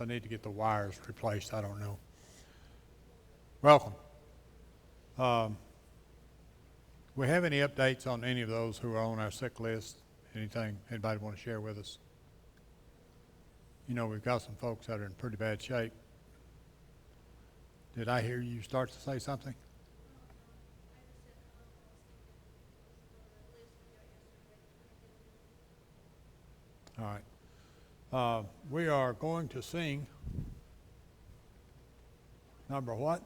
I need to get the wires replaced. I don't know. Welcome. Um, we have any updates on any of those who are on our sick list? Anything anybody want to share with us? You know, we've got some folks that are in pretty bad shape. Did I hear you start to say something? All right. We are going to sing number what?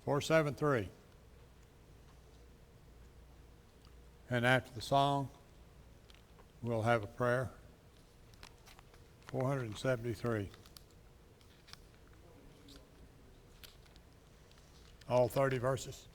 473. And after the song, we'll have a prayer. 473. All 30 verses.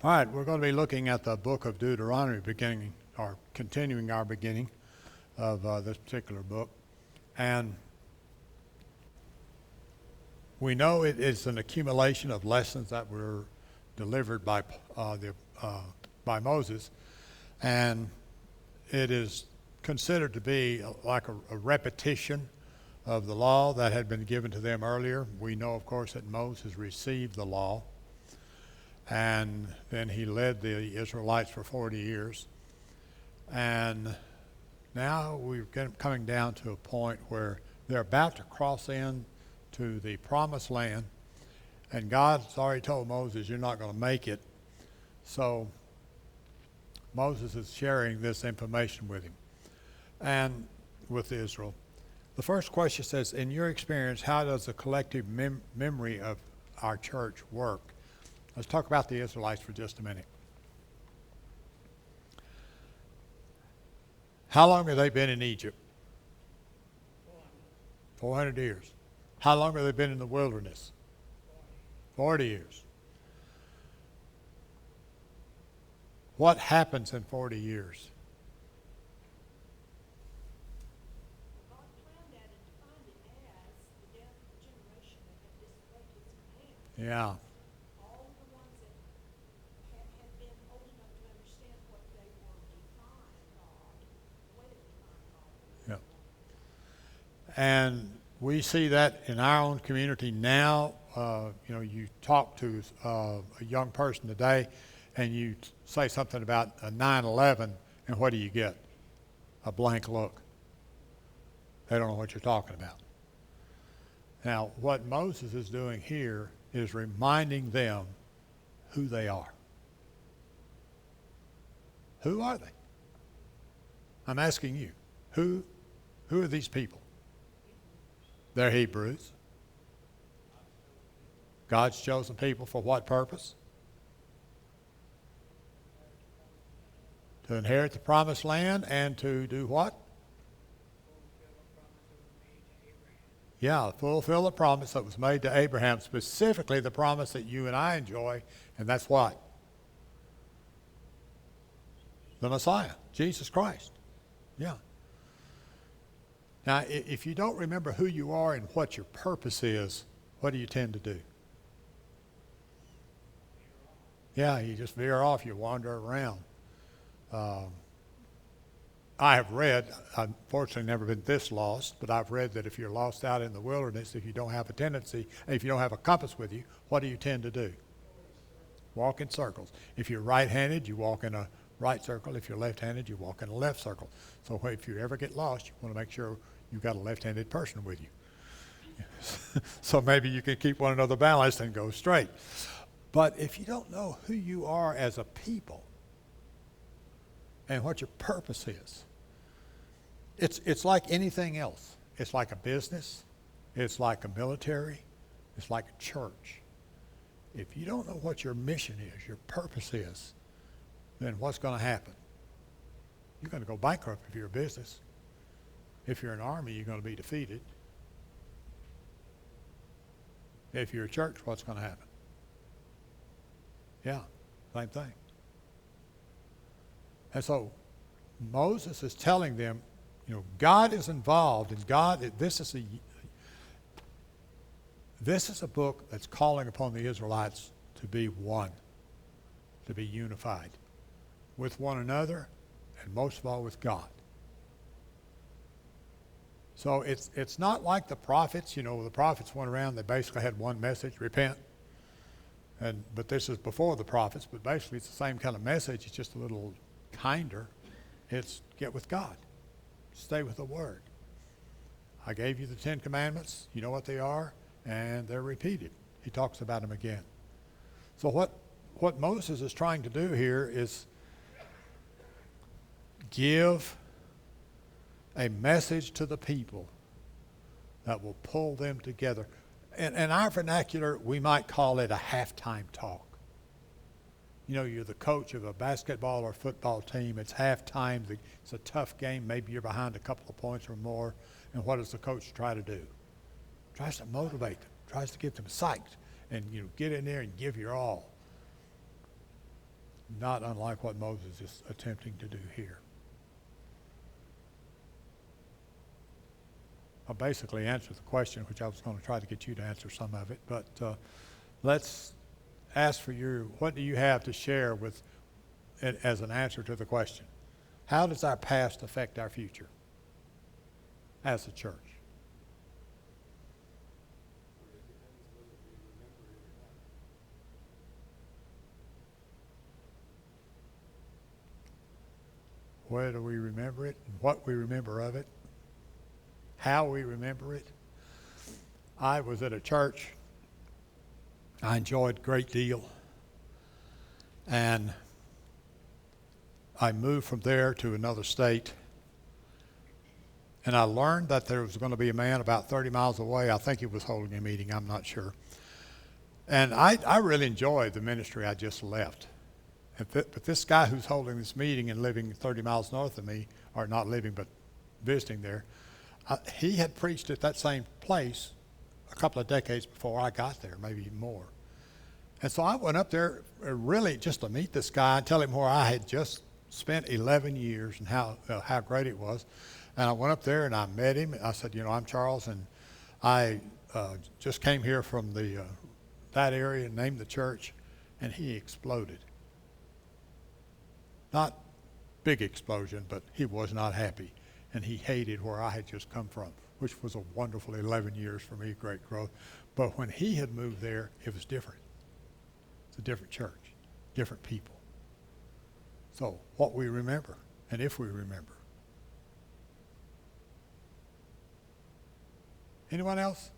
All right, we're going to be looking at the book of Deuteronomy, beginning or continuing our beginning of this particular book. And we know it is an accumulation of lessons that were delivered by Moses, and it is considered to be like a repetition of the law that had been given to them earlier. We know, of course, that Moses received the law, and then he led the Israelites for 40 years. And now we're coming down to a point where They're about to cross in to the promised land, and God's already told Moses, you're not going to make it. So Moses is sharing this information with him and with Israel. The first question says, in your experience, how does the collective memory of our church work? Let's talk about the Israelites for just a minute. How long have they been in Egypt? 400 years. How long have they been in the wilderness? 40 years. What happens in 40 years? God planned that and defined it as the death of the generation that had disobeyed his command. Yeah. All of the ones that had been old enough to understand what they were defying God, the way they defying God. Yeah. And we see that in our own community now. You talk to a young person today, and you say something about 9/11, and what do you get? A blank look. They don't know what you're talking about. Now, what Moses is doing here is reminding them who they are. Who are they? I'm asking you, who are these people? They're Hebrews. God's chosen people for what purpose? To inherit the promised land and to do what? Yeah, fulfill the promise that was made to Abraham, specifically the promise that you and I enjoy, and that's what? The Messiah, Jesus Christ. Yeah. Now, if you don't remember who you are and what your purpose is, what do you tend to do? Yeah, you just veer off, you wander around. I have read, I've unfortunately never been this lost, but I've read that if you're lost out in the wilderness, if you don't have a tendency, if you don't have a compass with you, what do you tend to do? Walk in circles. If you're right-handed, you walk in a right circle. If you're left-handed, you walk in a left circle. So if you ever get lost, you want to make sure you've got a left-handed person with you. So maybe you can keep one another balanced and go straight. But if you don't know who you are as a people and what your purpose is, it's like anything else. It's like a business. It's like a military. It's like a church. If you don't know what your mission is, your purpose is, then what's going to happen? You're going to go bankrupt if you're a business. If you're an army, you're going to be defeated. If you're a church, what's going to happen? Yeah, same thing. And so Moses is telling them, God is involved, and this is a book that's calling upon the Israelites to be one, to be unified with one another, and most of all with God. So it's not like the prophets. The prophets went around, they basically had one message: repent. But this is before the prophets, but basically it's the same kind of message. It's just a little kinder. It's get with God. Stay with the Word. I gave you the 10 Commandments. You know what they are, and they're repeated. He talks about them again. So what Moses is trying to do here is give a message to the people that will pull them together. In our vernacular, we might call it a halftime talk. You're the coach of a basketball or football team. It's halftime. It's a tough game. Maybe you're behind a couple of points or more. And what does the coach try to do? Tries to motivate them. Tries to get them psyched. And get in there and give your all. Not unlike what Moses is attempting to do here. I'll basically answer the question, which I was going to try to get you to answer some of it. But let's ask for what do you have to share with it as an answer to the question? How does our past affect our future as a church? Where do we remember it and what we remember of it? how we remember it. I was at a church I enjoyed a great deal, and I moved from there to another state, and I learned that there was going to be a man about 30 miles away. I think he was holding a meeting, I'm not sure. And I really enjoyed the ministry I just left. But this guy who's holding this meeting and living 30 miles north of me, or not living but visiting there, he had preached at that same place a couple of decades before I got there, maybe even more. And so I went up there really just to meet this guy and tell him where I had just spent 11 years and how great it was. And I went up there and I met him. I said, I'm Charles, and I just came here from that area and named the church. And he exploded. Not big explosion, but he was not happy. And he hated where I had just come from, which was a wonderful 11 years for me, great growth. But when he had moved there, it was different. It's a different church, different people. So what we remember, and if we remember. Anyone else?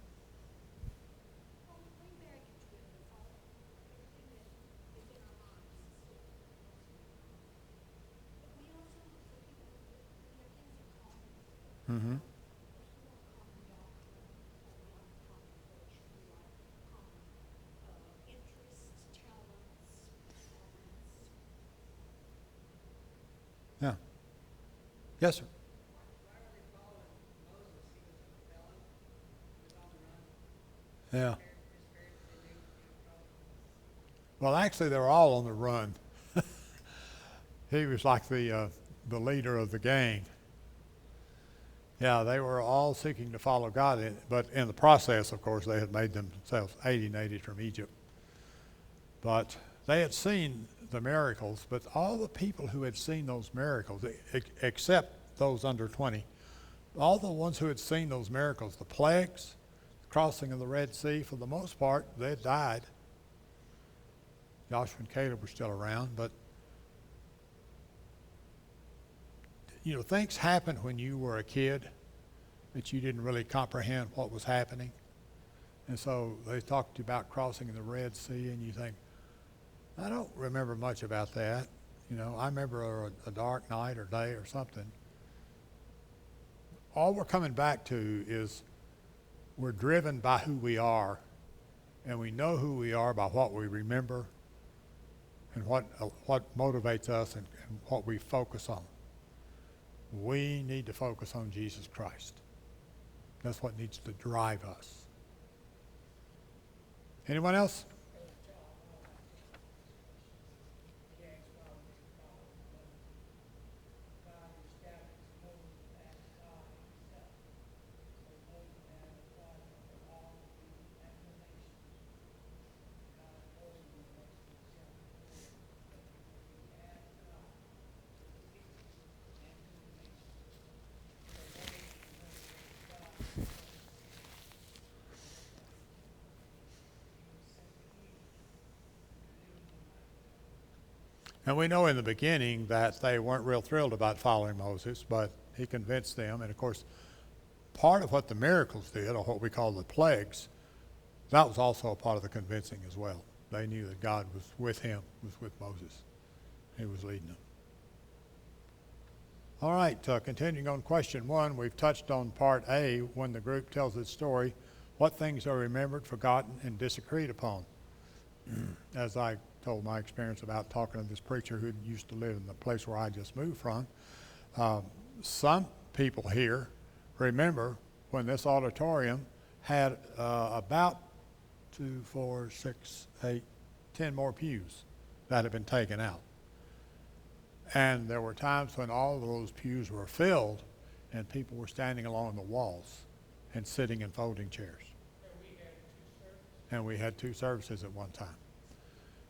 Well, we baggage with us all, everything that is in our minds is still but we also look for people that their things in common. Mm-hmm. We want common doctrine, or we like common culture, we like common interests, talents. Yeah. Yes, sir. Why were they following Moses? He was a felon. He was on the run. Yeah. His parents, they knew he was probably. Well, actually, they were all on the run. He was like the leader of the gang. Yeah, they were all seeking to follow God, but in the process, of course, they had made themselves alienated from Egypt. But they had seen the miracles, but all the people who had seen those miracles, except those under 20, all the ones who had seen those miracles, the plagues, the crossing of the Red Sea, for the most part, they had died. Joshua and Caleb were still around, but things happened when you were a kid that you didn't really comprehend what was happening. And so they talked to you about crossing the Red Sea, and you think, I don't remember much about that. I remember a dark night or day or something. All we're coming back to is we're driven by who we are, and we know who we are by what we remember and what motivates us and what we focus on. We need to focus on Jesus Christ. That's what needs to drive us. Anyone else? And we know in the beginning that they weren't real thrilled about following Moses, but he convinced them. And of course, part of what the miracles did, or what we call the plagues, that was also a part of the convincing as well. They knew that God was with him, was with Moses. He was leading them. All right, continuing on question 1, we've touched on part A, when the group tells its story, what things are remembered, forgotten, and disagreed upon. As I told my experience about talking to this preacher who used to live in the place where I just moved from, some people here remember when this auditorium had about 2, 4, 6, 8, 10 more pews that had been taken out. And there were times when all of those pews were filled and people were standing along the walls and sitting in folding chairs. And we had 2 services at one time.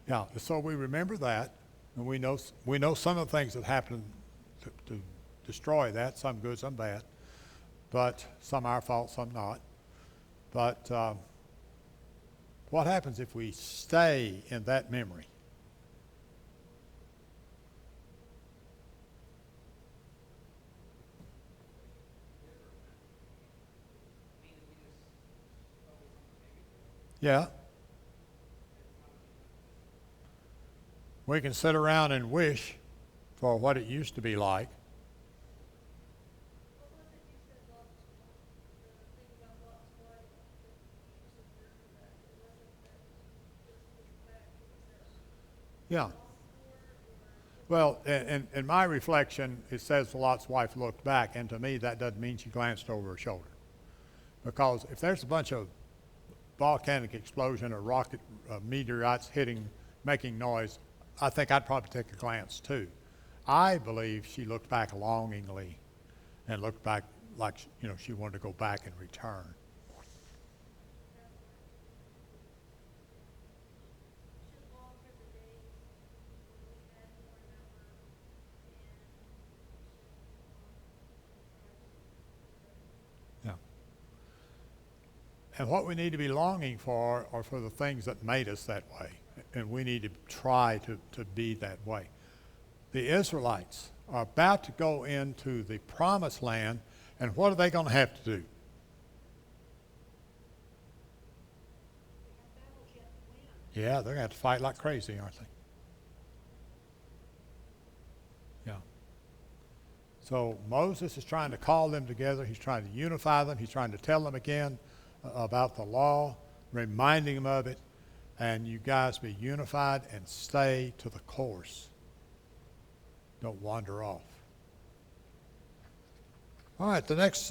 Yeah, so we remember that, and we know some of the things that happened to destroy that, some good, some bad, but some our fault, some not. But what happens if we stay in that memory? Yeah. We can sit around and wish for what it used to be like. What was it you said, Lot's, the thing about Lot's wife, that you used a word for that? It wasn't that this was back, it was that Yeah. lost word, or? Well, in my reflection, it says Lot's wife looked back, and to me, that doesn't mean she glanced over her shoulder. Because if there's a bunch of volcanic explosion or rocket meteorites hitting, making noise, I think I'd probably take a glance too. I believe she looked back longingly and looked back like, she wanted to go back and return. Should longer the days when we had more number and Yeah. And what we need to be longing for are for the things that made us that way. And we need to try to be that way. The Israelites are about to go into the promised land, and what are they going to have to do? They have battles yet to win. Yeah, they're going to have to fight like crazy, aren't they? Yeah. So Moses is trying to call them together. He's trying to unify them. He's trying to tell them again about the law, reminding them of it. And you guys be unified and stay to the course. Don't wander off. All right, the next,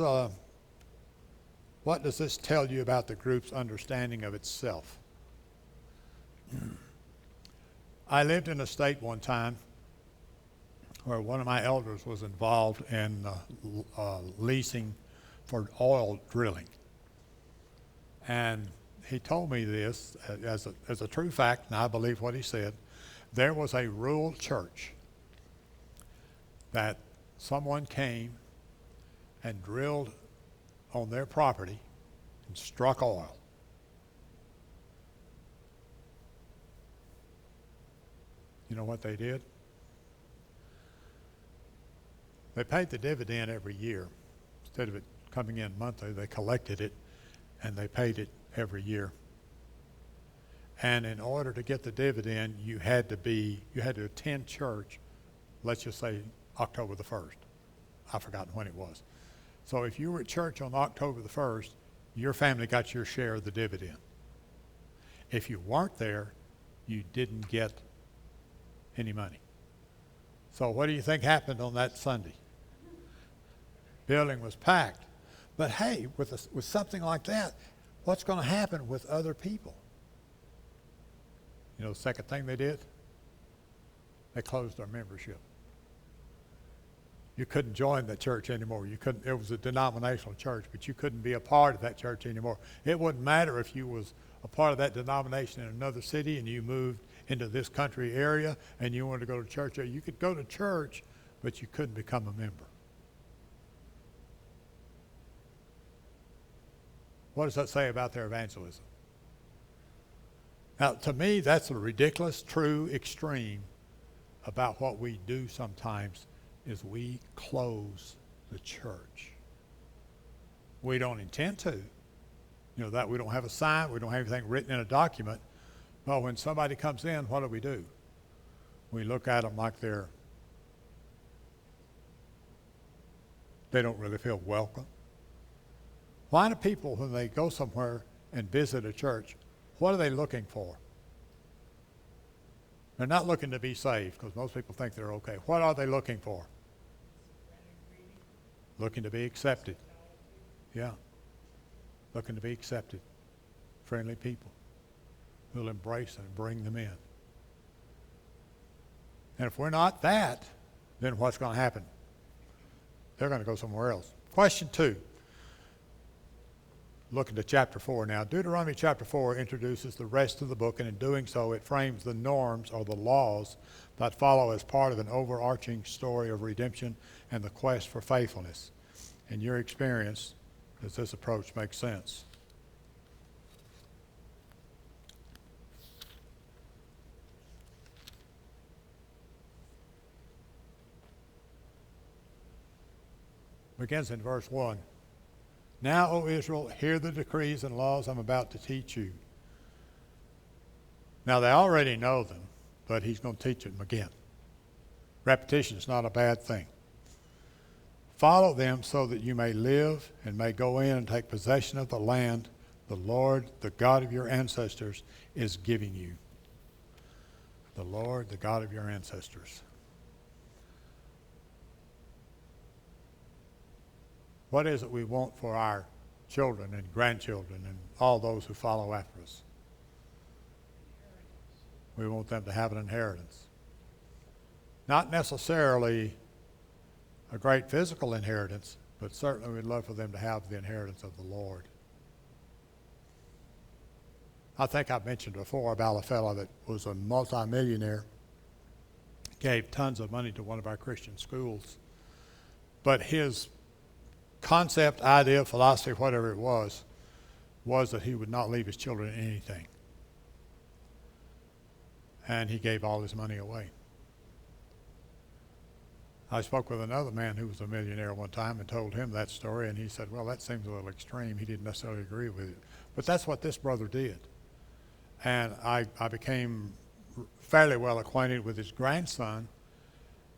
what does this tell you about the group's understanding of itself? I lived in a state one time where one of my elders was involved in leasing for oil drilling. And he told me this as a true fact, and I believe what he said. There was a rural church that someone came and drilled on their property and struck oil. You know what they did? They paid the dividend every year. Instead of it coming in monthly, they collected it and they paid it every year. And in order to get the dividend, you had to attend church, let's just say October the 1st. I've forgotten when it was. So if you were at church on October the 1st, your family got your share of the dividend. If you weren't there, you didn't get any money. So what do you think happened on that Sunday? Building was packed. But hey, with something like that, what's going to happen with other people? You know the second thing they did? They closed their membership. You couldn't join the church anymore. It was a denominational church, but you couldn't be a part of that church anymore. It wouldn't matter if you was a part of that denomination in another city and you moved into this country area and you wanted to go to church. You could go to church, but you couldn't become a member. What does that say about their evangelism? Now, to me, that's a ridiculous, true extreme about what we do sometimes is we close the church. We don't intend to. You know, that we don't have a sign, we don't have anything written in a document. But when somebody comes in, what do? We look at them like they don't really feel welcome. Why do people, when they go somewhere and visit a church, what are they looking for? They're not looking to be saved, because most people think they're okay. What are they looking for? Looking to be accepted. Yeah. Looking to be accepted. Friendly people who'll embrace and bring them in. And if we're not that, then what's going to happen? They're going to go somewhere else. Question 2. Look into chapter 4 now. Deuteronomy chapter 4 introduces the rest of the book, and in doing so, it frames the norms or the laws that follow as part of an overarching story of redemption and the quest for faithfulness. In your experience, does this approach make sense? Begins in verse 1. Now, O Israel, hear the decrees and laws I'm about to teach you. Now, they already know them, but he's going to teach them again. Repetition is not a bad thing. Follow them so that you may live and may go in and take possession of the land the Lord, the God of your ancestors, is giving you. The Lord, the God of your ancestors. What is it we want for our children and grandchildren and all those who follow after us? We want them to have an inheritance. Not necessarily a great physical inheritance, but certainly we'd love for them to have the inheritance of the Lord. I think I've mentioned before about a fellow that was a multimillionaire, gave tons of money to one of our Christian schools, but his concept, idea, philosophy, whatever it was that he would not leave his children anything. And he gave all his money away. I spoke with another man who was a millionaire one time and told him that story, and he said, well, that seems a little extreme. He didn't necessarily agree with it. But that's what this brother did. And I became fairly well acquainted with his grandson,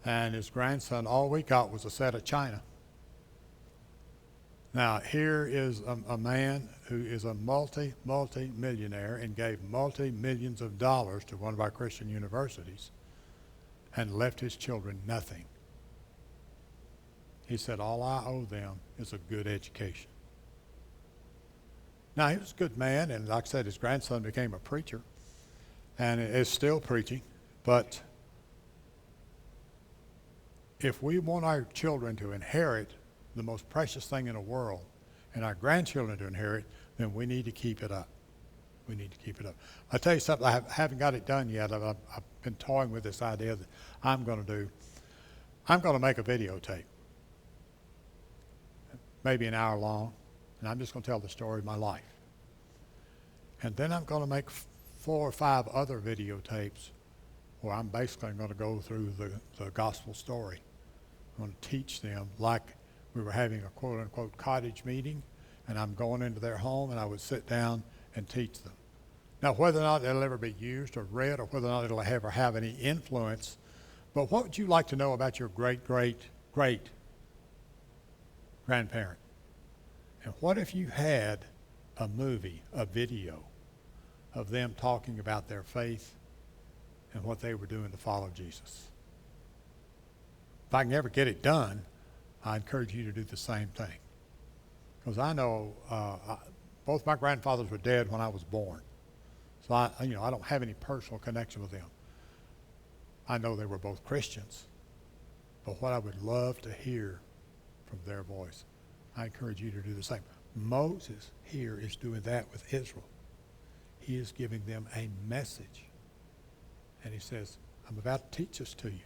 and his grandson, all we got was a set of china. Now, here is a man who is a multi-millionaire and gave multi-millions of dollars to one of our Christian universities and left his children nothing. He said, all I owe them is a good education. Now, he was a good man, and like I said, his grandson became a preacher and is still preaching. But if we want our children to inherit the most precious thing in the world and our grandchildren to inherit, then we need to keep it up. We need to keep it up. I'll tell you something, I haven't got it done yet. I've been toying with this idea that I'm going to do. I'm going to make a videotape, maybe an hour long, and I'm just going to tell the story of my life. And then I'm going to make 4 or 5 other videotapes where I'm basically going to go through the gospel story. I'm going to teach them like we were having a quote-unquote cottage meeting, and I'm going into their home, and I would sit down and teach them. Now, whether or not it'll ever be used or read, or whether or not it'll ever have any influence, but what would you like to know about your great-great-great-grandparent? And what if you had a movie, a video of them talking about their faith and what they were doing to follow Jesus? If I can ever get it done, I encourage you to do the same thing. Because I know both my grandfathers were dead when I was born. So I don't have any personal connection with them. I know they were both Christians. But what I would love to hear from their voice, I encourage you to do the same. Moses here is doing that with Israel. He is giving them a message. And he says, I'm about to teach this to you.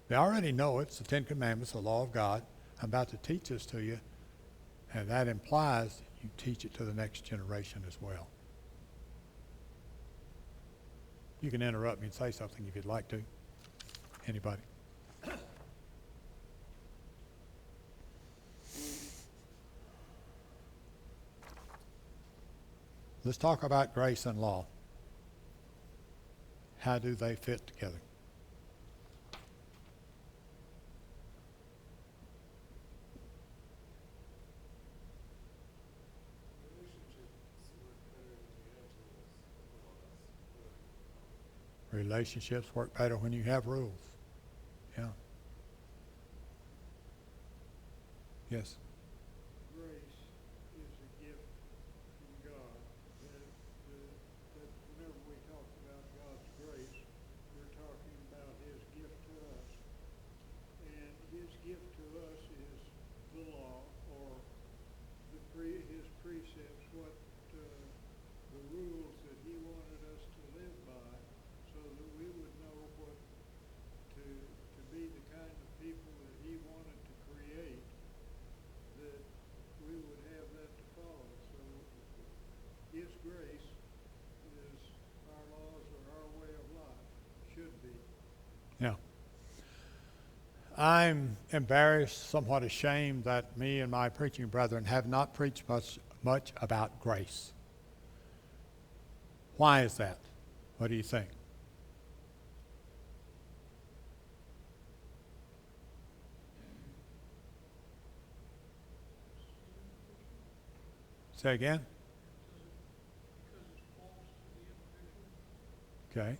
They already know it's the 10 Commandments, the law of God. I'm about to teach this to you. And that implies you teach it to the next generation as well. You can interrupt me and say something if you'd like to. Anybody? Let's talk about grace and law. How do they fit together? Relationships work better when you have rules. Yeah. Yes. Grace is a gift from God. That whenever we talk about God's grace, we're talking about His gift to us. And His gift to us is the law, or His precepts, the rules that He wanted us to live by, so that we would know what to be the kind of people that He wanted to create, that we would have that to follow. So His grace is our laws or our way of life, should be. Yeah. I'm embarrassed, somewhat ashamed that me and my preaching brethren have not preached much about grace. Why is that? What do you think? Say again? Okay.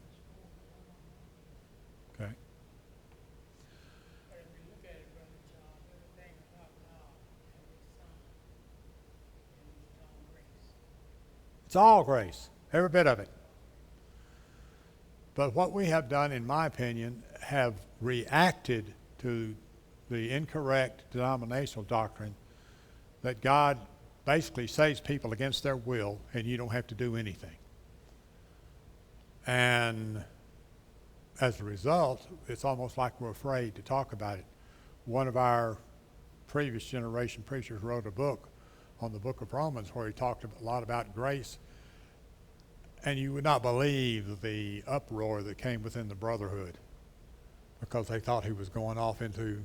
Okay. But if you look at it, Brother Charles, everything about God and His Son and His own grace. It's all grace, every bit of it. But what we have done, in my opinion, have reacted to the incorrect denominational doctrine that God basically saves people against their will and you don't have to do anything. And as a result, it's almost like we're afraid to talk about it. One of our previous generation preachers wrote a book on the book of Romans where he talked a lot about grace. And you would not believe the uproar that came within the brotherhood because they thought he was going off into,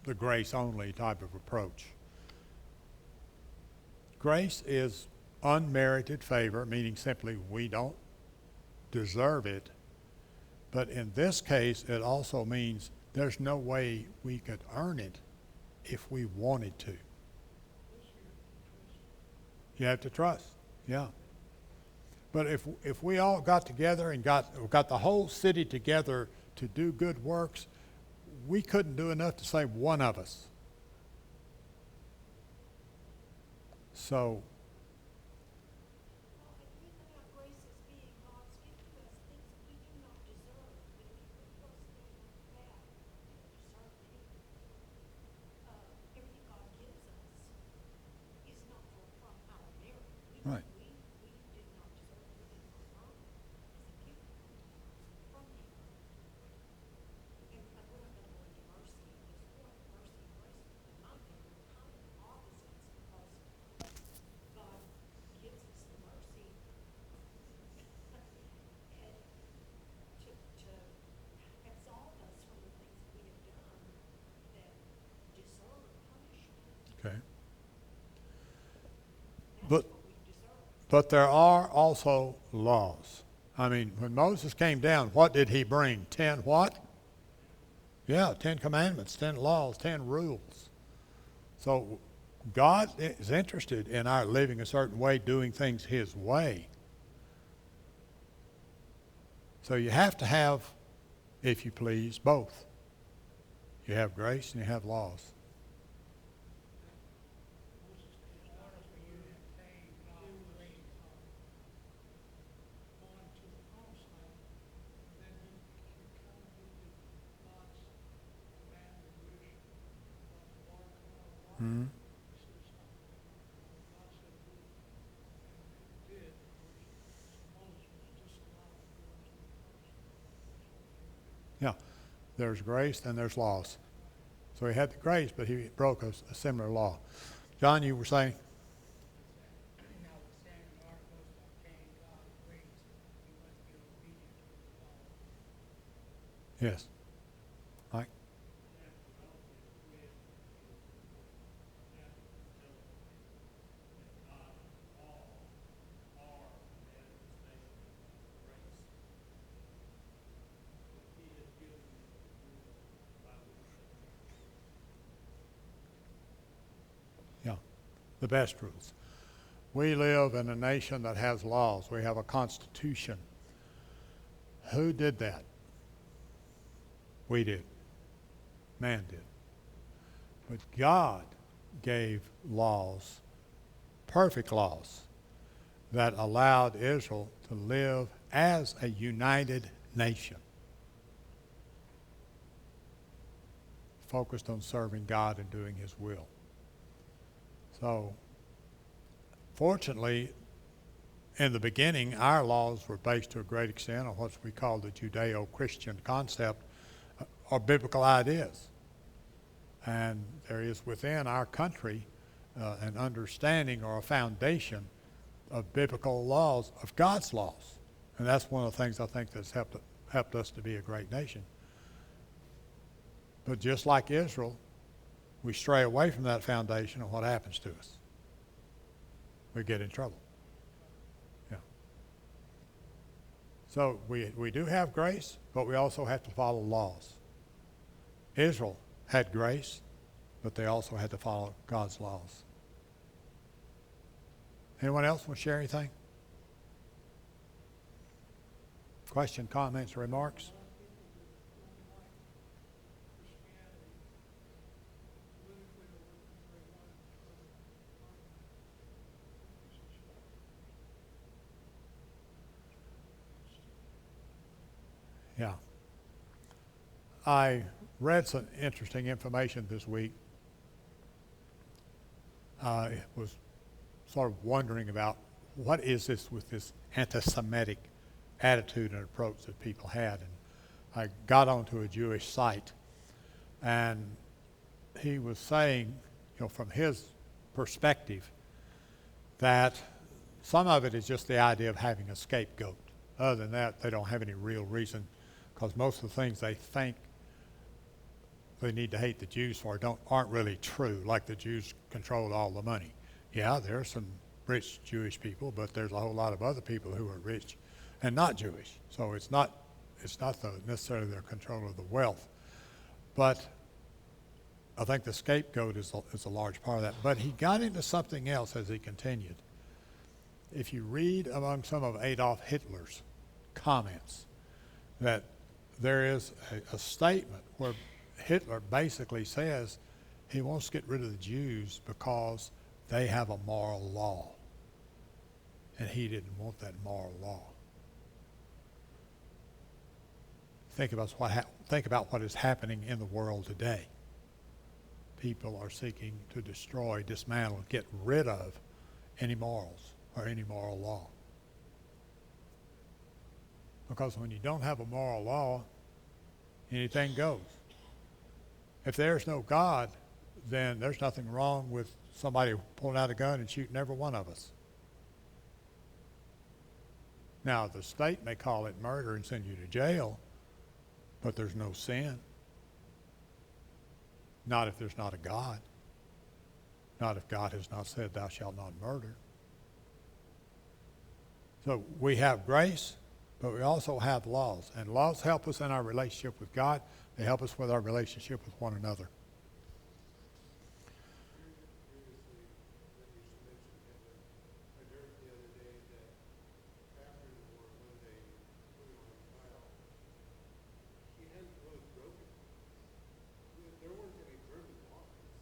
the grace only type of approach. Grace is unmerited favor, meaning simply we don't deserve it. But in this case, it also means there's no way we could earn it if we wanted to. You have to trust. Yeah. But if we all got together and got the whole city together to do good works, we couldn't do enough to save one of us. So, Well, and think about grace as being God's gift to us, things that we do not deserve. But if you put those things on the path, we don't deserve anything. Everything God gives us is not from our merit. right. We did not deserve it. We did not earn it. It's a gift from Him. And we're not going to go into mercy at this point. Mercy and grace, in my opinion, are kind of opposites because God gives us the mercy and to absolve us from the things that we have done that deserve punishment. Okay. That's But what we deserve. But there are also laws. I mean, when Moses came down, what did he bring? 10 what? Yeah, 10 commandments, 10 laws, 10 rules. So God is interested in our living a certain way, doing things His way. So you have to have, if you please, both. You have grace and you have laws. In order for you to obtain God's grace, going to the promised land, then you come to God's command and wish of the water coming out of the rock. Mhm. You see something. God said do it, and they did. So Moses was disallowed to go into the promised land. Yeah, there's grace and there's laws. So he had the grace, but he broke a similar law. John, you were saying? And I was saying, in order for us to obtain God's grace, we must be obedient to His law. Yes. Mike? Yeah, the best rules. We live in a nation that has laws. We have a constitution. Who did that? We did. Man did. But God gave laws, perfect laws, that allowed Israel to live as a united nation, focused on serving God and doing His will. So, fortunately, in the beginning, our laws were based to a great extent on what we call the Judeo-Christian concept or biblical ideas. And there is within our country an understanding or a foundation of biblical laws, of God's laws. And that's one of the things I think that's helped us to be a great nation. But just like Israel, we stray away from that foundation, and what happens to us? We get in trouble. Yeah. So we do have grace, but we also have to follow laws. Israel had grace, but they also had to follow God's laws. Anyone else want to share anything? Question, comments, remarks? Christianity politically or whatever they wanted to try to find Yeah. I read some interesting information this week. I was sort of wondering about what is this with this anti-Semitic attitude and approach that people had. And I got onto a Jewish site, and he was saying, from his perspective, that some of it is just the idea of having a scapegoat. Other than that, they don't have any real reason, because most of the things they think they need to hate the Jews for aren't really true, like the Jews controlled all the money. Yeah, there are some rich Jewish people, but there's a whole lot of other people who are rich and not Jewish. So it's not necessarily their control of the wealth. But I think the scapegoat is a large part of that. But he got into something else as he continued. If you read among some of Adolf Hitler's comments, that there is a statement where Hitler basically says he wants to get rid of the Jews because they have a moral law. And he didn't want that moral law. Think about what is happening in the world today. People are seeking to destroy, dismantle, get rid of any morals or any moral law. Because when you don't have a moral law, anything goes. If there's no God, then there's nothing wrong with somebody pulling out a gun and shooting every one of us. Now, the state may call it murder and send you to jail, but there's no sin. Not if there's not a God. Not if God has not said, thou shalt not murder. So we have grace, but we also have laws. And laws help us in our relationship with God. They help us with our relationship with one another.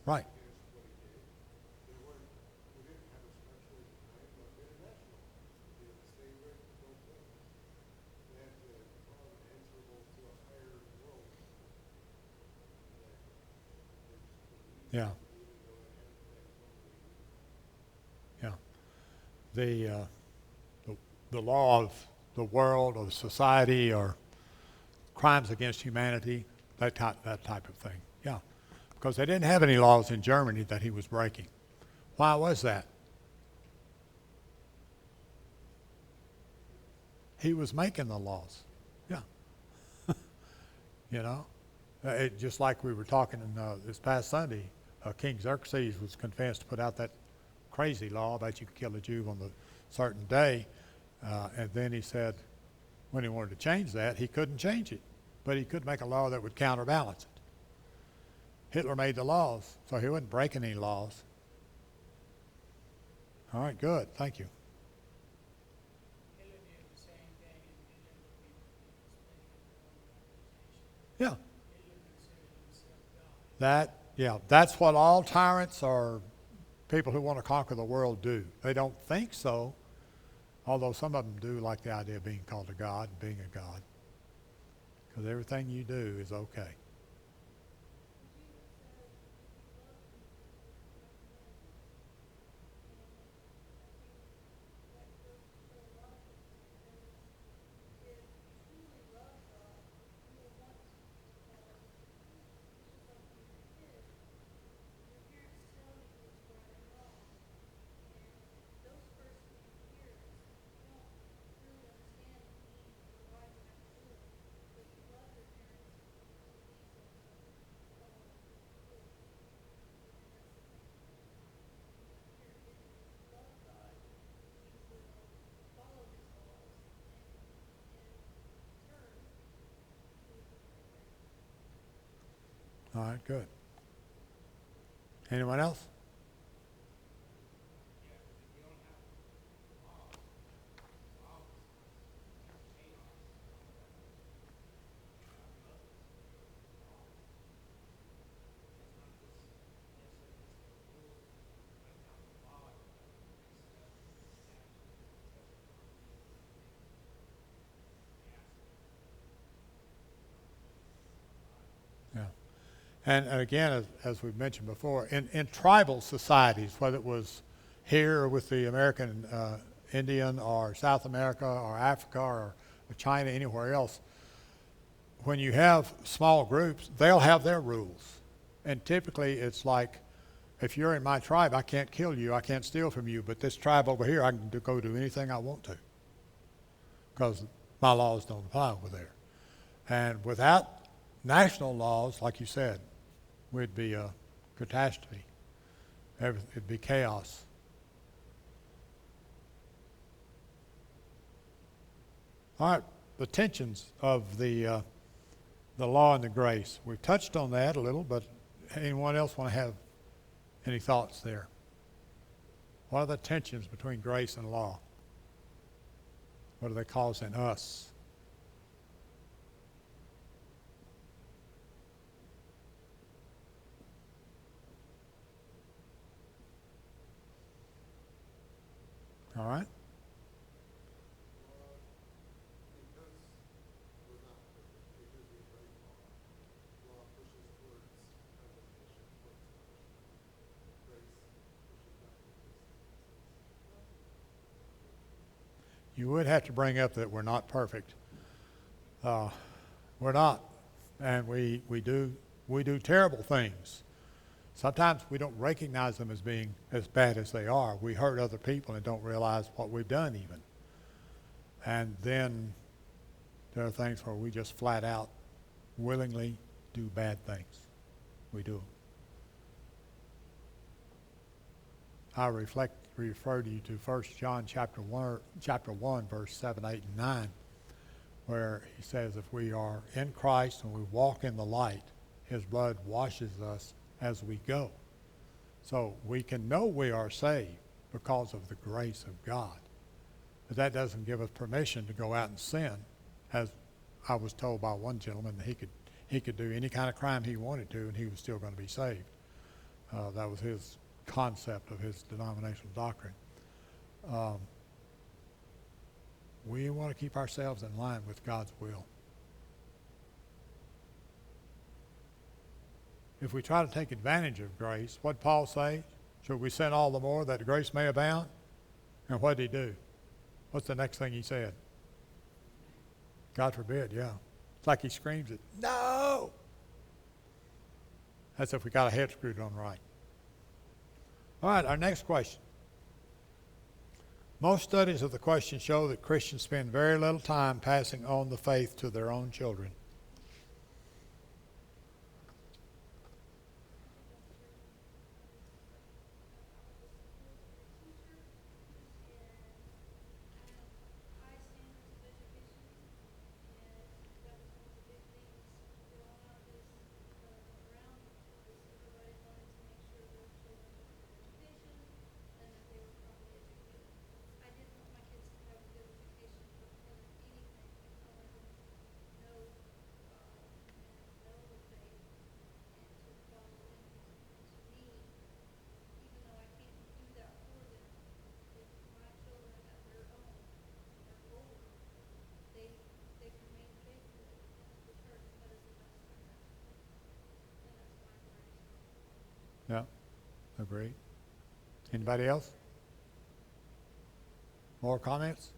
Right. Yeah. Yeah. The law of the world or the society or crimes against humanity, that type of thing. Yeah. Because they didn't have any laws in Germany that he was breaking. Why was that? He was making the laws. Yeah. Just like we were talking this past Sunday, King Xerxes was convinced to put out that crazy law about you could kill a Jew on a certain day. And then he said when he wanted to change that, he couldn't change it. But he could make a law that would counterbalance it. Hitler made the laws, so he wasn't breaking any laws. All right, good. Thank you. Hitler did the same thing and Yeah. Hitler considered himself God. That's what all tyrants or people who want to conquer the world do. They don't think so, although some of them do like the idea of being called a God, being a God. Because everything you do is okay. All right, good. Anyone else? Yeah. And again, as we've mentioned before, in tribal societies, whether it was here or with the American Indian or South America or Africa or China, anywhere else, when you have small groups, they'll have their rules. And typically it's like, if you're in my tribe, I can't kill you, I can't steal from you, but this tribe over here, I can go do anything I want to because my laws don't apply over there. And without national laws, like you said, we'd be a catastrophe. It'd be chaos. All right, the tensions of the law and the grace. We've touched on that a little, but anyone else want to have any thoughts there? What are the tensions between grace and law? What do they cause in us? All right? You would have to bring up that we're not perfect. We're not, and we do terrible things. Sometimes we don't recognize them as being as bad as they are. We hurt other people and don't realize what we've done even. And then there are things where we just flat out willingly do bad things. We do. I refer you to 1 John chapter 1, verse 7, 8, and 9, where he says if we are in Christ and we walk in the light, his blood washes us as we go. So we can know we are saved because of the grace of God. But that doesn't give us permission to go out and sin, as I was told by one gentleman that he could do any kind of crime he wanted to and he was still going to be saved. That was his concept of his denominational doctrine. We want to keep ourselves in line with God's will. If we try to take advantage of grace, what did Paul say? Should we sin all the more that grace may abound? And what did he do? What's the next thing he said? God forbid, yeah. It's like he screams it, no! That's if we got our head screwed on right. All right, our next question. Most studies of the question show that Christians spend very little time passing on the faith to their own children. Yeah, agreed. Anybody else? More comments?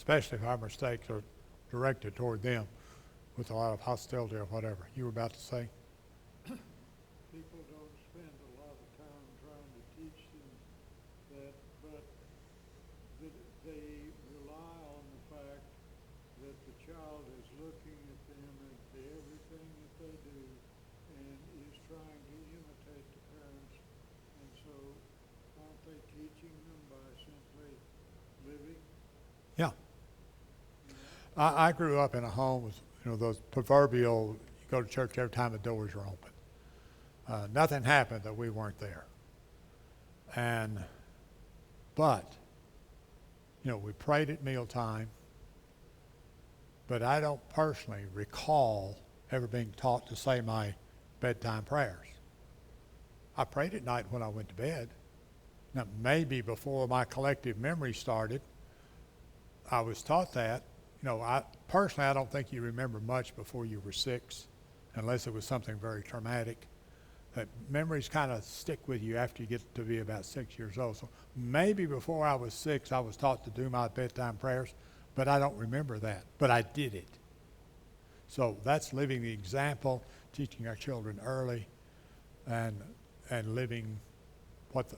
especially if our mistakes are directed toward them with a lot of hostility or whatever. You were about to say? People don't spend a lot of time trying to teach them that, but they rely on the fact that the child is looking at them and to everything that they do and is trying to imitate the parents. And so aren't they teaching them by simply living? Yeah. I grew up in a home with, those proverbial, you go to church every time the doors are open. Nothing happened that we weren't there. But, we prayed at mealtime, but I don't personally recall ever being taught to say my bedtime prayers. I prayed at night when I went to bed. Now, maybe before my collective memory started, I was taught that. I don't think you remember much before you were 6, unless it was something very traumatic. That memories kind of stick with you after you get to be about 6 years old. So maybe before I was 6, I was taught to do my bedtime prayers, but I don't remember that. But I did it. So that's living the example, teaching our children early, and living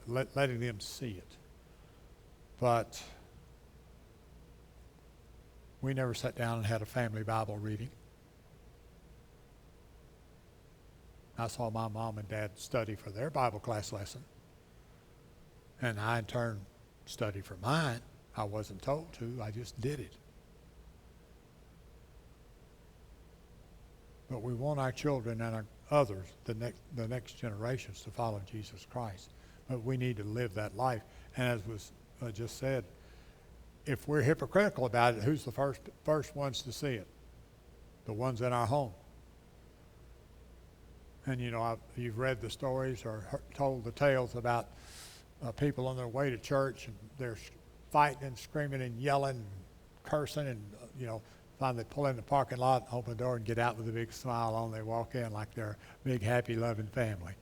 letting them see it. But we never sat down and had a family Bible reading. I saw my mom and dad study for their Bible class lesson. And I, in turn, studied for mine. I wasn't told to. I just did it. But we want our children and our others, the next generations, to follow Jesus Christ. But we need to live that life. And as was just said, if we're hypocritical about it, who's the first ones to see it? The ones in our home. And you've read the stories or told the tales about people on their way to church, and they're fighting and screaming and yelling and cursing, and finally pull in the parking lot, open the door, and get out with a big smile on. They walk in like they're a big, happy, loving family.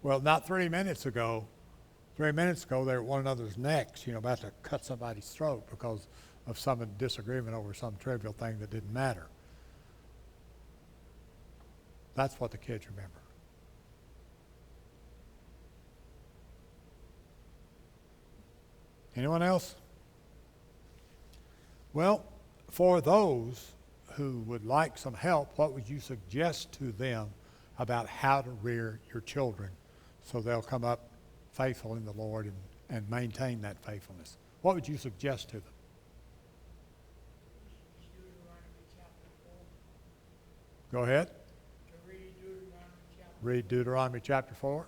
Well, not 3 minutes ago, they were at one another's necks, about to cut somebody's throat because of some disagreement over some trivial thing that didn't matter. That's what the kids remember. Anyone else? Well, for those who would like some help, what would you suggest to them about how to rear your children so they'll come up faithful in the Lord and maintain that faithfulness? What would you suggest to them? Use Deuteronomy chapter 4. Go ahead. To read Deuteronomy chapter 4. Read Deuteronomy chapter 4.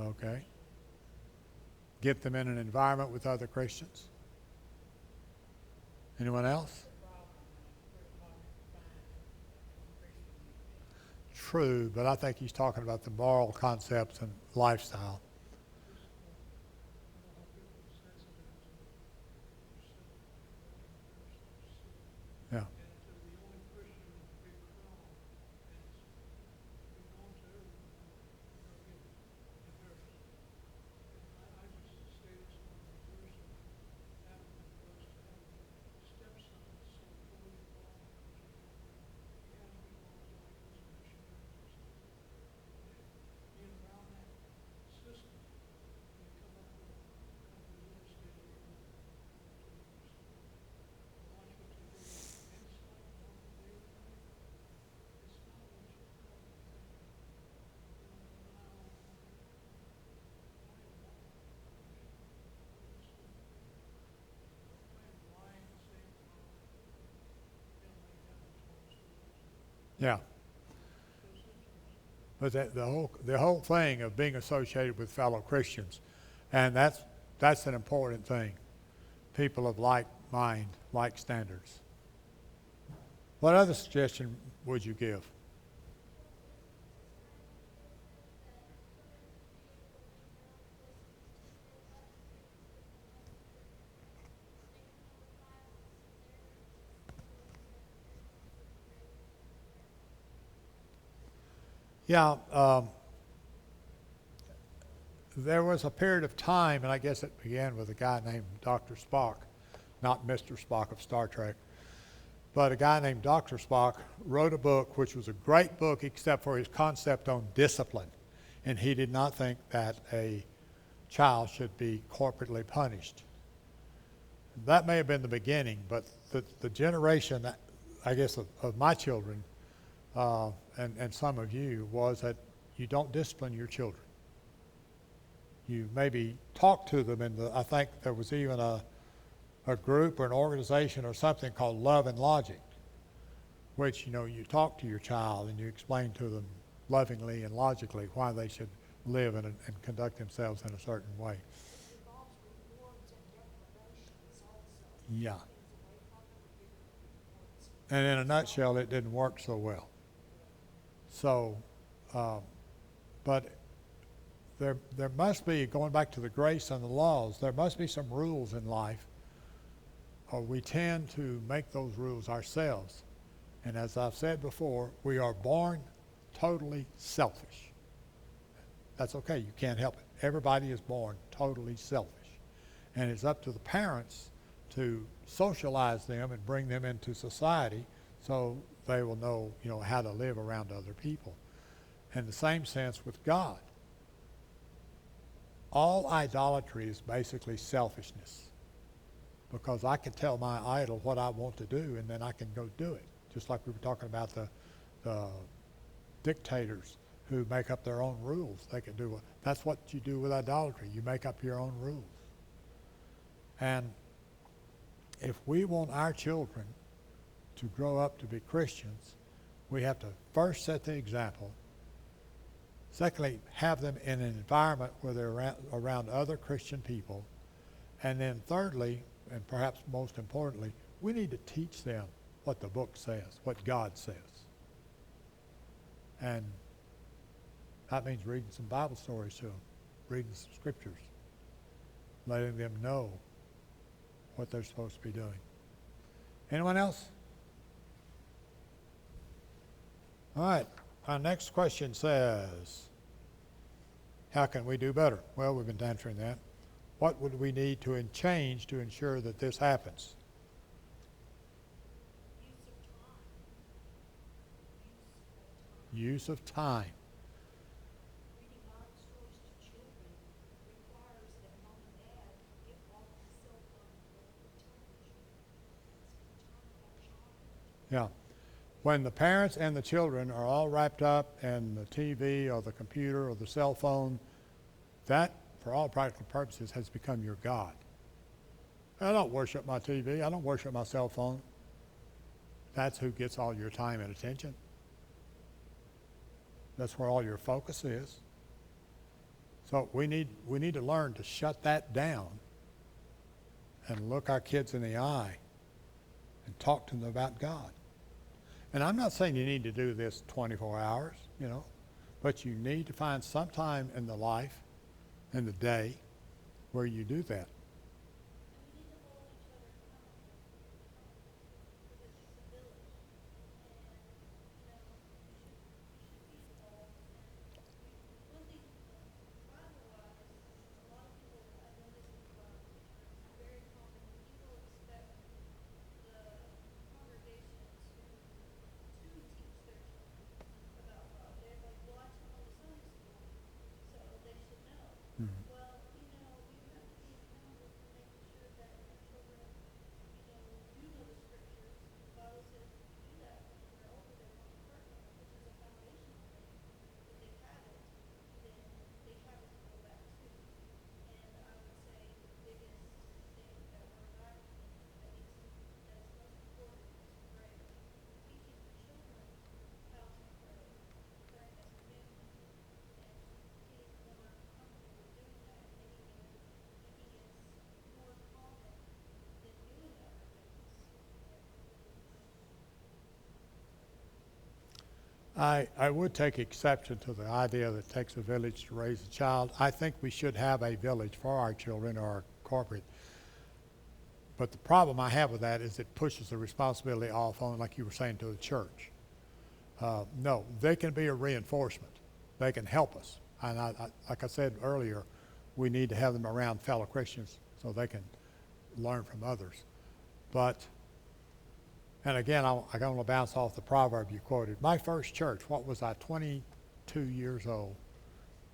Okay. Get them in an environment with other Christians. Anyone else? True, but I think he's talking about the moral concepts and lifestyle. Yeah. Yeah. But the whole thing of being associated with fellow Christians, and that's an important thing. People of like mind, like standards. What other suggestion would you give? Yeah, there was a period of time, and I guess it began with a guy named Dr. Spock, not Mr. Spock of Star Trek, but a guy named Dr. Spock wrote a book which was a great book except for his concept on discipline. And he did not think that a child should be corporately punished. That may have been the beginning, but the generation, I guess, of my children and some of you was that you don't discipline your children. You maybe talk to them, and I think there was even a group or an organization or something called Love and Logic, which, you talk to your child and you explain to them lovingly and logically why they should live and conduct themselves in a certain way. It involves rewards and deprivations also. Yeah. Things away from them and giving them rewards. And in a nutshell, it didn't work so well. So, but there must be, going back to the grace and the laws, there must be some rules in life, or we tend to make those rules ourselves. And as I've said before, we are born totally selfish. That's okay, you can't help it. Everybody is born totally selfish. And it's up to the parents to socialize them and bring them into society so they will know, how to live around other people. In the same sense with God. All idolatry is basically selfishness. Because I can tell my idol what I want to do, and then I can go do it. Just like we were talking about the dictators who make up their own rules. They can do that's what you do with idolatry. You make up your own rules. And if we want our children to grow up to be Christians, we have to first set the example. Secondly, have them in an environment where they're around other Christian people. And then thirdly, and perhaps most importantly, we need to teach them what the book says, what God says. And that means reading some Bible stories to them, reading some scriptures, letting them know what they're supposed to be doing. Anyone else? All right, our next question says, how can we do better? Well, we've been answering that. What would we need to change to ensure that this happens? Use of time. Use of time. Reading Bible stories to children requires that mom and dad get off the cell phone or the television and spend time with that child. Yeah. When the parents and the children are all wrapped up in the TV or the computer or the cell phone, that, for all practical purposes, has become your God. I don't worship my TV. I don't worship my cell phone. That's who gets all your time and attention. That's where all your focus is. So we need to learn to shut that down and look our kids in the eye and talk to them about God. And I'm not saying you need to do this 24 hours, but you need to find some time in the life, in the day, where you do that. And we need to hold each other accountable, because it's a village. And, we should be involved. And one thing, Bible-wise, a lot of people, I know this is very common, people expect the congregation to teach their children about God. They're like, well, I taught them Sunday school, so they should know. Mhm. Well, you have to be accountable for making sure that your children, do know the scriptures. The Bible says if you do that when you're older, they won't depart from it, which is a foundational thing. If they haven't, then they have it to go back to. And I would say the biggest thing that one of our that's most important is prayer. Teaching the children how to pray, praying as a family, and getting more comfortable with doing that, and making it more common than doing other things. I would take exception to the idea that it takes a village to raise a child. I think we should have a village for our children or corporate. But the problem I have with that is it pushes the responsibility off on, like you were saying, to the church. No, they can be a reinforcement. They can help us. And like I said earlier, we need to have them around fellow Christians so they can learn from others. But, and again, I want to bounce off the proverb you quoted. My first church, what was I, 22 years old?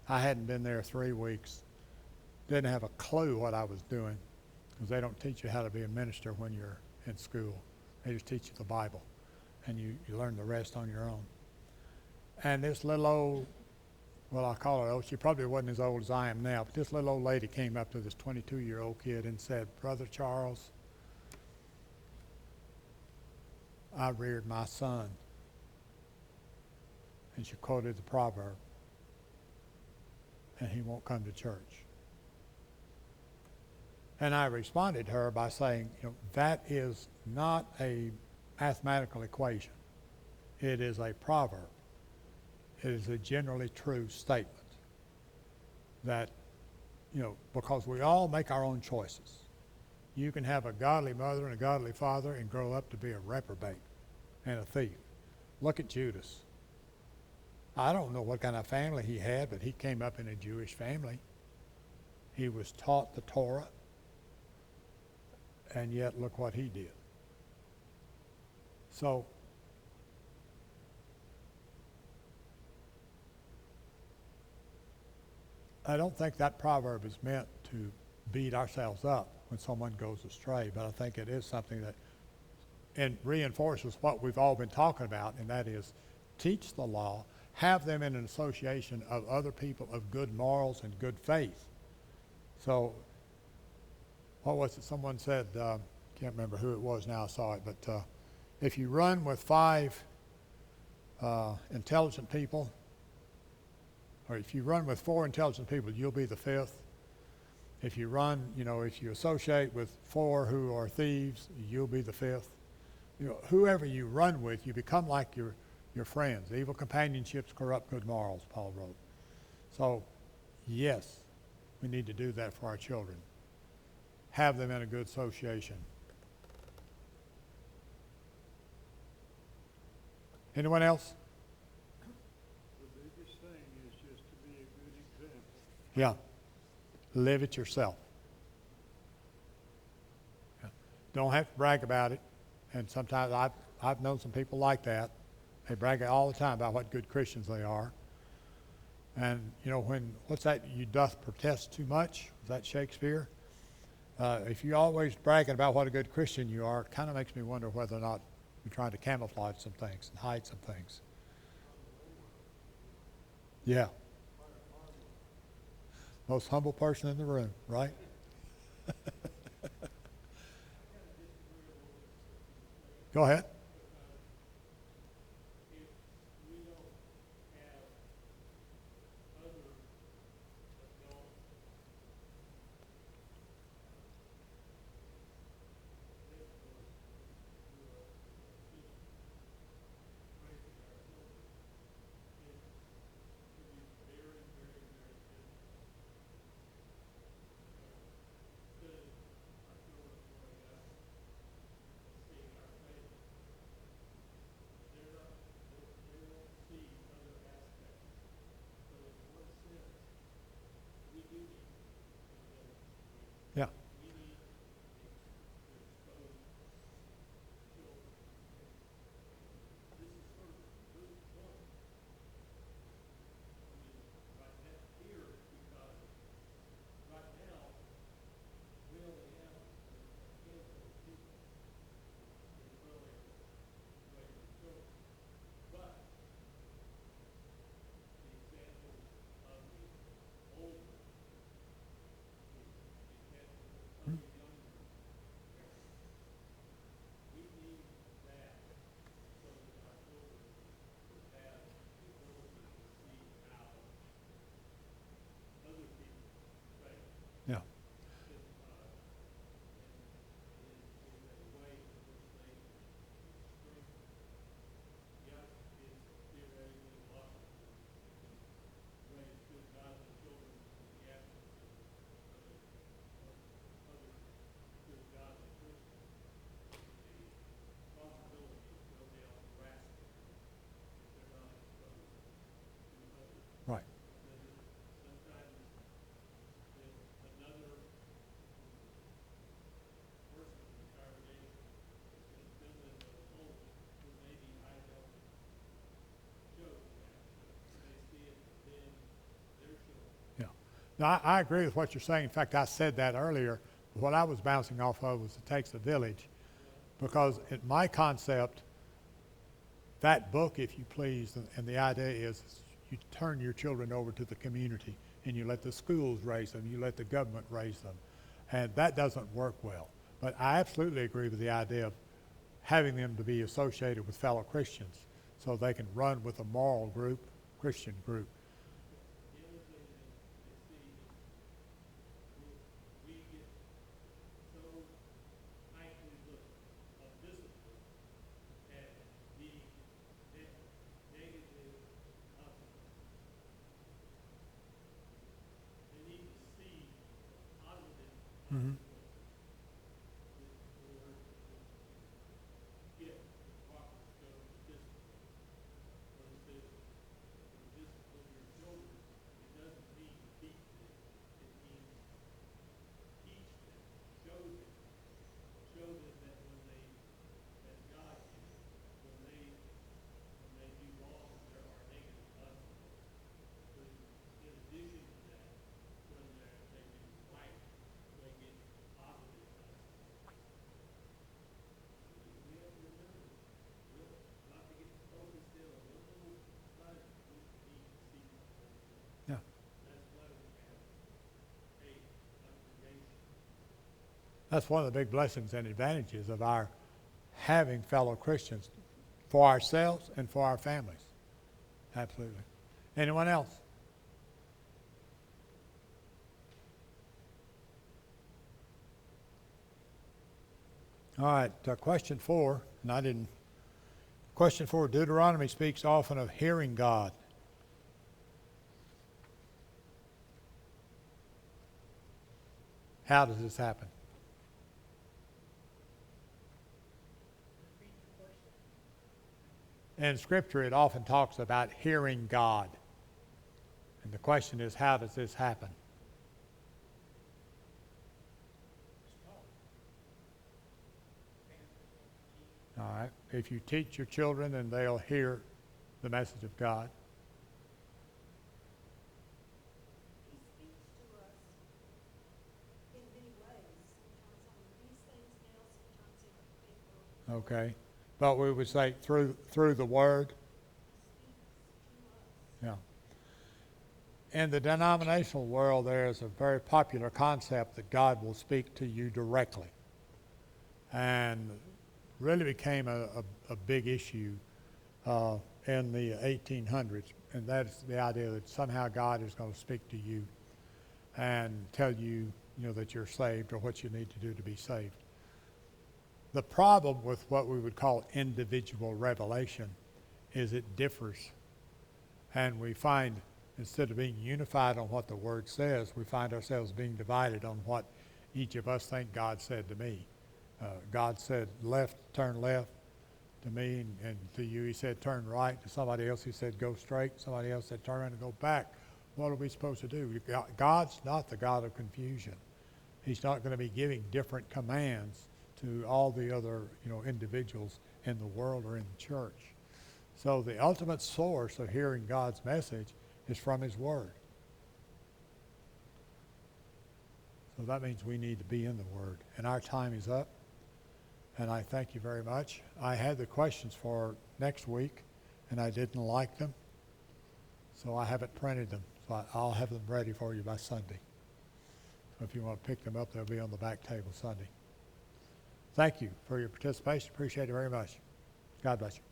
I hadn't been there 3 weeks. Didn't have a clue what I was doing, because they don't teach you how to be a minister when you're in school. They just teach you the Bible, and you learn the rest on your own. And this little old, well, I call her old, she probably wasn't as old as I am now, but this little old lady came up to this 22-year-old kid and said, "Brother Charles, I reared my son." And she quoted the proverb, "And he won't come to church." And I responded to her by saying, that is not a mathematical equation. It is a proverb. It is a generally true statement that, because we all make our own choices. You can have a godly mother and a godly father and grow up to be a reprobate and a thief. Look at Judas. I don't know what kind of family he had, but he came up in a Jewish family. He was taught the Torah, and yet look what he did. So, I don't think that proverb is meant to beat ourselves up when someone goes astray, but I think it is something that and reinforces what we've all been talking about, and that is teach the law, have them in an association of other people of good morals and good faith. So, what was it? Someone said, can't remember who it was now, I saw it, but if you run with 5 intelligent people, or if you run with 4 intelligent people, you'll be the 5th. If you run, if you associate with 4 who are thieves, you'll be the 5th. Whoever you run with, you become like your friends. Evil companionships corrupt good morals, Paul wrote. So, yes, we need to do that for our children. Have them in a good association. Anyone else? The biggest thing is just to be a good example. Yeah. Live it yourself. Yeah. Don't have to brag about it. And sometimes I've known some people like that. They brag all the time about what good Christians they are. And, what's that? You doth protest too much? Was that Shakespeare? If you're always bragging about what a good Christian you are, it kind of makes me wonder whether or not you're trying to camouflage some things and hide some things. Yeah. Most humble person in the room, right? Go ahead. Yeah. Yeah. Right. No, I agree with what you're saying. In fact, I said that earlier. What I was bouncing off of was it takes a village. Because in my concept, that book, if you please, and the idea is you turn your children over to the community and you let the schools raise them, you let the government raise them. And that doesn't work well. But I absolutely agree with the idea of having them to be associated with fellow Christians so they can run with a moral group, Christian group. The other thing that I see is we get so tightly looked of discipline as being negative consequences. They need to see positive Mm-hmm. consequences in order to get the proper scope of discipline. When it says to discipline your children, it doesn't mean beat them. It means teach them, show them that when they, as God did, when they do wrong, there are negative consequences. But in addition to that, when they do right, they get positive consequences. We have to remember, not to get focused in on one little side, we need to see the whole thing. Yeah. That's why we have a congregation. That's one of the big blessings and advantages of our having fellow Christians for ourselves and for our families. Absolutely. Anyone else? All right, question 4, and I didn't. Question 4, Deuteronomy speaks often of hearing God. How does this happen? In Scripture, it often talks about hearing God. And the question is, how does this happen? All right. If you teach your children, then they'll hear the message of God. He speaks to us in many ways, sometimes on these things now, sometimes in our paper. Okay. But we would say through the Word. He speaks to us. Yeah. In the denominational world, there is a very popular concept that God will speak to you directly. And really became a big issue in the 1800s. And that's the idea that somehow God is going to speak to you and tell you, that you're saved or what you need to do to be saved. The problem with what we would call individual revelation is it differs. And we find, instead of being unified on what the Word says, we find ourselves being divided on what each of us think God said to me. God said turn left to me, and to you he said turn right. To somebody else he said go straight. Somebody else said turn around and go back. What are we supposed to do? God's not the God of confusion. He's not going to be giving different commands to all the other individuals in the world or in the church. So the ultimate source of hearing God's message is from His Word. So that means we need to be in the Word. And our time is up. And I thank you very much. I had the questions for next week, and I didn't like them. So I haven't printed them. So I'll have them ready for you by Sunday. So if you want to pick them up, they'll be on the back table Sunday. Thank you for your participation. Appreciate it very much. God bless you.